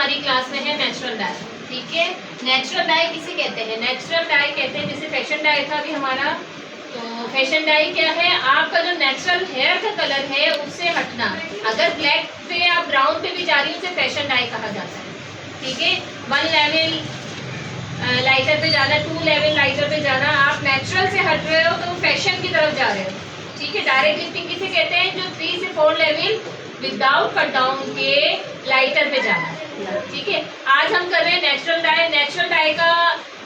हमारी क्लास में है नेचुरल डाई। ठीक है, नेचुरल डाई किसे कहते हैं? नेचुरल डाई कहते हैं, जैसे फैशन डाई था अभी हमारा, तो फैशन डाई क्या है? आपका जो नेचुरल हेयर का कलर है उससे हटना। अगर ब्लैक पे आप ब्राउन पे भी जा रही हो उसे फैशन डाई कहा जाता है। ठीक है, 1 लेवल लाइटर पे जाना, 2 लेवल लाइटर पे जाना, आप नेचुरल से हट रहे हो तो फैशन की तरफ जा रहे हो। ठीक है, डायरेक्ट लिफ्टिंग किसे कहते हैं? जो 3 से 4 लेवल विदाउट कट डाउन के लाइटर पे जाना है। ठीक है, आज हम कर रहे हैं नेचुरल डाई। नेचुरल डाई का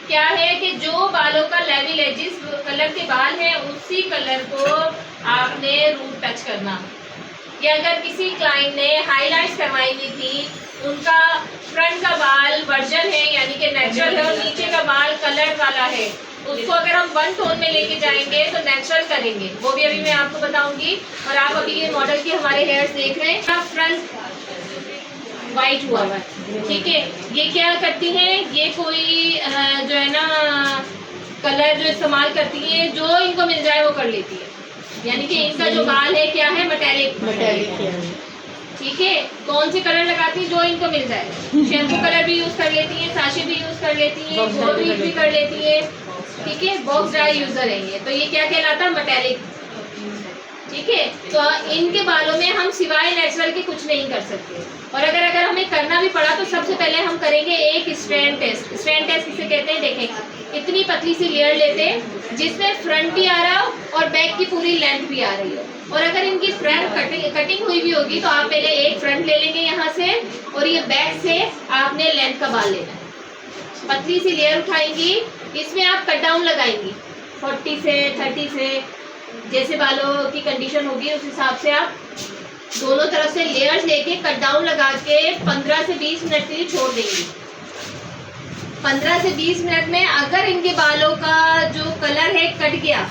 क्या है कि जो बालों का लेवल है, जिस कलर के बाल हैं उसी कलर को आपने रूट टच करना। या अगर किसी क्लाइंट ने हाईलाइट्स करवाई हुई थी, उनका फ्रंट का बाल वर्जन है यानी कि नेचुरल है और नीचे का बाल कलर वाला है, उसको अगर हम 1 टोन में लेके जाएंगे तो नेचुरल करेंगे, वो भी अभी मैं आपको बताऊंगी। और आप अभी ये मॉडल के हमारे हेयर्स देख रहे हैं, फ्रंट वाइट हुआ हुआ है। ठीक है, ये क्या करती हैं? ये कोई जो है ना कलर जो इस्तेमाल करती है, जो इनको मिल जाए वो कर लेती है। यानी कि इनका जो बाल है क्या है? मटैलिक। ठीक है, कौन से कलर लगाती है? जो इनको मिल जाए। शैम्पू कलर भी यूज कर लेती है, साशे भी यूज कर लेती है, गोल भी कर लेती है। ठीक है, बॉक्स ड्राई यूजर है ये, तो ये क्या कहलाता है? मटैलिक। ठीक है, तो इनके बालों में हम सिवाय नेचुरल के कुछ नहीं कर सकते। और अगर हमें करना भी पड़ा तो सबसे पहले हम करेंगे एक स्ट्रैंड टेस्ट। स्ट्रैंड टेस्ट किसे कहते हैं? देखें, इतनी पतली सी लेयर लेते हैं जिसमें फ्रंट भी आ रहा हो और बैक की पूरी लेंथ भी आ रही हो। और अगर इनकी फ्रंट कटिंग हुई भी होगी तो आप पहले एक फ्रंट ले लेंगे यहाँ से, और ये बैक से आपने लेंथ का बाल लेना है। पतली सी लेयर उठाएंगी, इसमें आप कट डाउन लगाएंगी 40 से 30 से, जैसे बालों की कंडीशन होगी उस हिसाब से आप दोनों तरफ से लेयर्स लेके कट डाउन लगा के 15 से 20 मिनट के लिए छोड़ देंगी। 15 से 20 मिनट में अगर इनके बालों का जो कलर है कट गया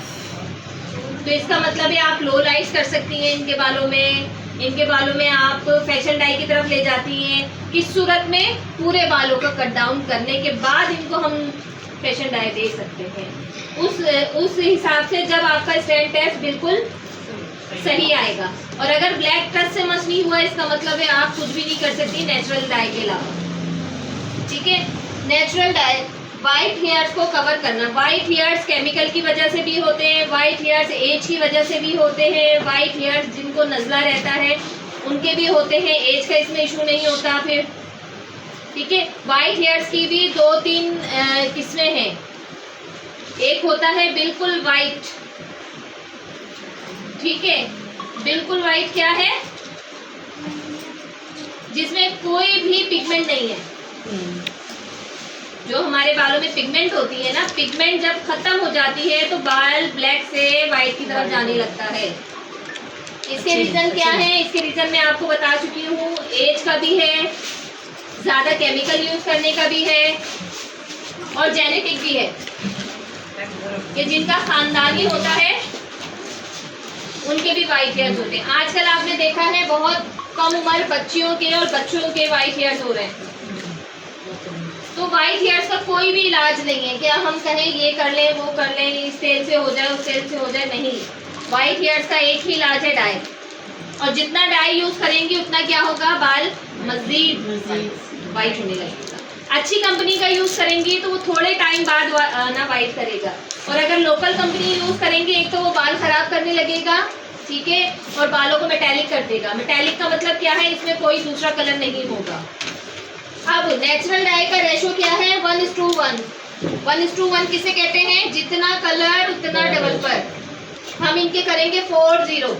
तो इसका मतलब है आप लो लाइट्स कर सकती हैं इनके बालों में। इनके बालों में आप फैशन डाई की तरफ ले जाती हैं। किस सूरत में? पूरे बालों का कट डाउन करने के बाद इनको हम फैशन डाई दे सकते हैं। उस हिसाब से जब आपका स्टैंड टेस्ट बिल्कुल सही आएगा। और अगर ब्लैक टच से मस नहीं हुआ, इसका मतलब है आप कुछ भी नहीं कर सकती नेचुरल डाई के अलावा। ठीक है, नेचुरल डाई वाइट हेयर्स को कवर करना। वाइट हेयर्स केमिकल की वजह से भी होते हैं, वाइट हेयर्स एज की वजह से भी होते हैं, वाइट हेयर्स जिनको नजला रहता है उनके भी होते हैं, एज का इसमें इशू नहीं होता फिर। ठीक है, वाइट हेयर्स की भी 2-3 किस्में हैं। एक होता है बिल्कुल वाइट। ठीक है, बिल्कुल वाइट क्या है? जिसमें कोई भी पिगमेंट नहीं है। जो हमारे बालों में पिगमेंट होती है ना, पिगमेंट जब खत्म हो जाती है तो बाल ब्लैक से वाइट की तरफ जाने लगता है। इसके रीजन क्या है? इसके रीजन मैं आपको बता चुकी हूँ, एज का भी है, ज्यादा केमिकल यूज करने का भी है, और जेनेटिक भी है कि जिनका खानदानी होता है उनके भी वाइट हेयर्स होते हैं। आजकल आपने देखा है बहुत कम उम्र बच्चियों के और बच्चों के वाइट हेयर्स हो रहे हैं। तो वाइट हेयर्स का कोई भी इलाज नहीं है कि हम कहें ये कर लें वो कर लें, इस तेल से हो जाए उस तेल से हो जाए, नहीं। वाइट हेयर्स का एक ही इलाज है, डाई। और जितना डाई यूज करेंगी उतना क्या होगा? बाल मजीद वाइट होने लगेगा। अच्छी कंपनी का यूज करेंगी तो वो थोड़े टाइम बाद ना वाइट करेगा। और अगर लोकल कंपनी यूज करेंगे, एक तो वो बाल खराब करने लगेगा, ठीक है, और बालों को मेटेलिक कर देगा। मेटेलिक का मतलब क्या है? इसमें कोई दूसरा कलर नहीं होगा। अब नेचुरल डाई का रेशो क्या है? 1:1। 1:1 किसे कहते हैं? जितना कलर उतना डबल पर। हम इनके करेंगे 4-0।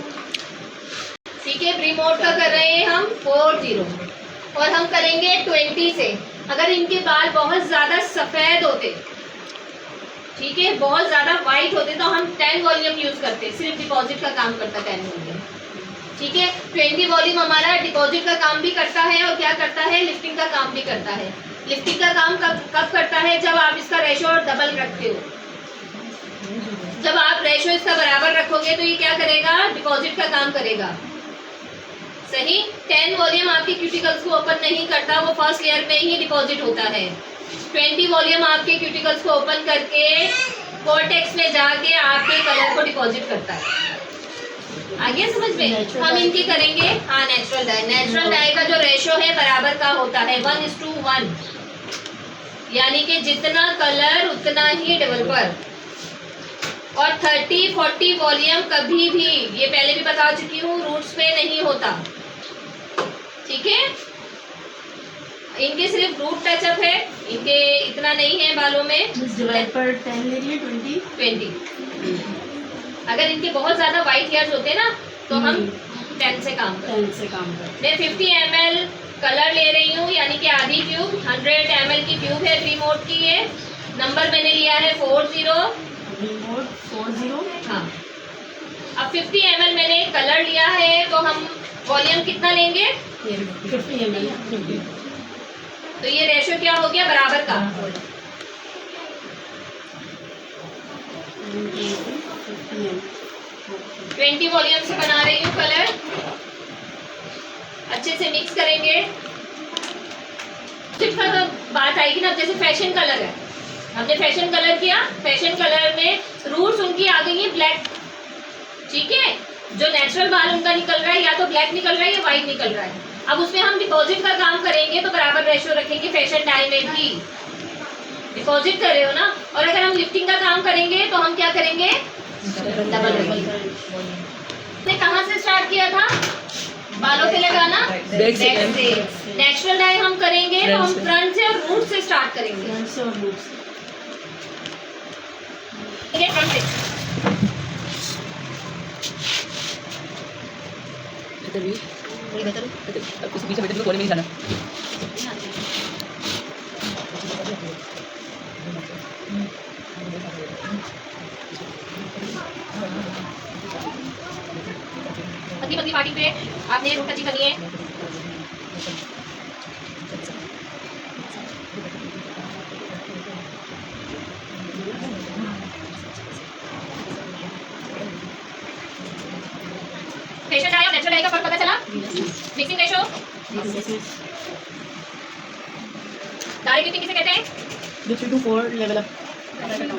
ठीक है, प्रीमोड का कर रहे हैं हम 4-0, और हम करेंगे 20 से। अगर इनके बाल बहुत ज्यादा सफेद होते, ठीक है, बहुत ज्यादा वाइट होते, तो हम 10 वॉल्यूम यूज करते। सिर्फ डिपॉजिट का काम करता 10 वॉल्यूम। ठीक है, 20 वॉल्यूम हमारा डिपॉजिट का काम भी करता है और क्या करता है? लिफ्टिंग का काम भी करता है। लिफ्टिंग का काम कब करता है? जब आप इसका रेशो डबल रखते हो। जब आप रेशो इसका बराबर रखोगे तो ये क्या करेगा? डिपॉजिट का काम करेगा। सही, 10 वॉल्यूम आपके क्यूटिकल्स को ओपन नहीं करता, वो फर्स्ट लेयर में ही डिपॉजिट होता है। 20 वॉल्यूम आपके क्यूटिकल्स को ओपन करके कोर्टेक्स में जाके आपके कलर को डिपॉजिट करता है। आगे समझ में हम इनकी करेंगे। हाँ, नेचुरल डाई। नेचुरल डाई का जो रेशो है बराबर का होता है 1:1, यानी कि जितना कलर उतना ही डेवलपर। और 30-40 वॉल्यूम कभी भी, ये पहले भी बता चुकी हूँ, रूट्स पे नहीं होता। ठीक है, इनके सिर्फ रूट टचअप है, इनके इतना नहीं है बालों में। डेवलपर 10 ले लिए, 20। अगर इनके बहुत ज्यादा वाइट हेयर्स होते ना तो हम 10 से काम करते। मैं 50 ml कलर ले रही हूँ, यानी कि आधी ट्यूब। 100 ml की ट्यूब है रिमोट की। ये नंबर मैंने लिया है 40। हाँ, अब 50 ml मैंने कलर लिया है, तो हम वॉल्यूम कितना लेंगे? 50 ml। तो ये रेशो क्या हो गया? बराबर का। 20 वॉल्यूम से बना रही हूँ कलर। अच्छे से मिक्स करेंगे। सिर्फ बात आएगी ना, जैसे फैशन कलर है, हमने फैशन कलर किया, फैशन कलर में रूट्स उनकी आ गई है ब्लैक। ठीक है, जो नेचुरल बाल उनका निकल रहा है या तो ब्लैक निकल रहा है या व्हाइट निकल रहा है। अब उसमें हम डिपॉजिट का काम करेंगे तो बराबर रेशियो रखेंगे फैशन डाई में भी। डिपॉजिट कर रहे हो ना, और अगर हम लिफ्टिंग का काम करेंगे तो हम क्या करेंगे? डबल। ने कहाँ से स्टार्ट किया था बालों पे लगाना? बैक से। नेचुरल डाई हम करेंगे तो हम फ्रंट से और रूट से स्टार्ट करेंगे। फ्रंट से उस बीच में कोने में ही जाना। पतली पार्टी पे आपने रोटी करनी है। फेशियल डाई और नेचुरल डाई का फर्क पता चला? Mixing ratio. डायरेक्ट लिफ्टिंग किसे कहते हैं? 3 to 4 लेवल अप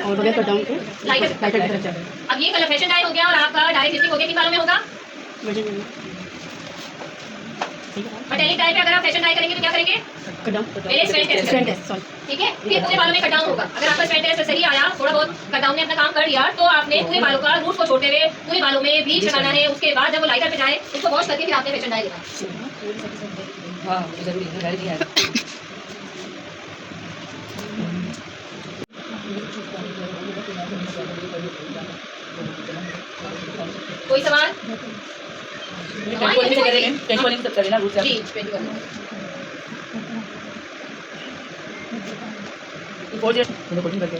और बगैर कट डाउन के लाइटर। अब ये कलर फैशन डाई हो गया और आपका डायरेक्ट लिफ्टिंग हो गया। किन बालों में होगा? मेटालिक डाई पे अगर आप फैशन डाई करेंगे तो क्या करेंगे? Cut down. पहले स्ट्रैंड टेस्ट। ठीक है, फिर पूरे बालों में कट डाउन होगा। अगर आपका स्ट्रैंड टेस्ट सही आया, थोड़ा बहुत कट डाउन ने अपना काम कर लिया, तो आपने पूरे बालों का रूट को छोड़ते हुए पूरे बालों में ब्लीच लगाना है। उसके बाद जब वो लाइटर पे जाए उसको वॉश करके फिर आपने फैशन डाई देना। हाँ, जरूरी है, डायरेक्ट ही है। कोई सवाल? टेंशन वाली सब करें ना रूट से। जी, 21। 4 कोटिंग करके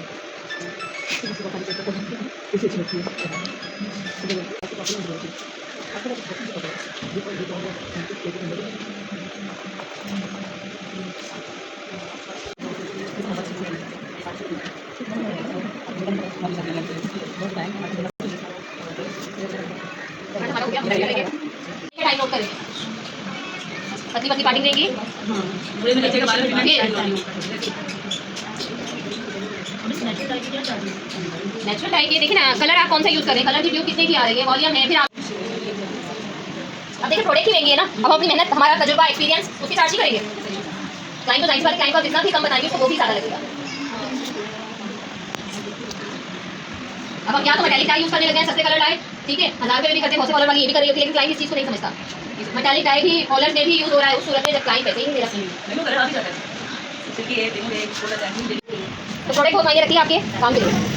टाइम नोट करेंगे। पतली पार्टिंग देंगी। पूरे में नीचे के बाल में नेचुरल डाई के देखिए ना, कलर आप कौन सा यूज कर रहे हैं, कलर की ट्यूब कितने की आ रही है, वॉल्यूम है, फिर आप अब देखिए प्रोडक्ट ही महंगी है ना। अब अपनी मेहनत, हमारा तजुर्बा, एक्सपीरियंस उसके चार्ज ही करेंगे। क्लाइंट तो साइंस वाले क्लाइंट को जितना भी कम बताएंगे उसको वो भी ज़्यादा लगेगा। अब हम या तो मेटालिक डाई यूज करने लगे हैं, सस्ते कलर डाई। ठीक है, 1000 रुपये में भी करते हैं, बहुत से कलर वाली ये भी कर रही होती है, लेकिन क्लाइंट इस चीज़ को नहीं समझता। मेटालिक डाई भी कॉलर में भी यूज हो रहा है उस सूरत में जब क्लाइंट पैसे ही नहीं दे रहा। तो प्रोडक्ट बहुत मायने रखती है आपके काम के लिए।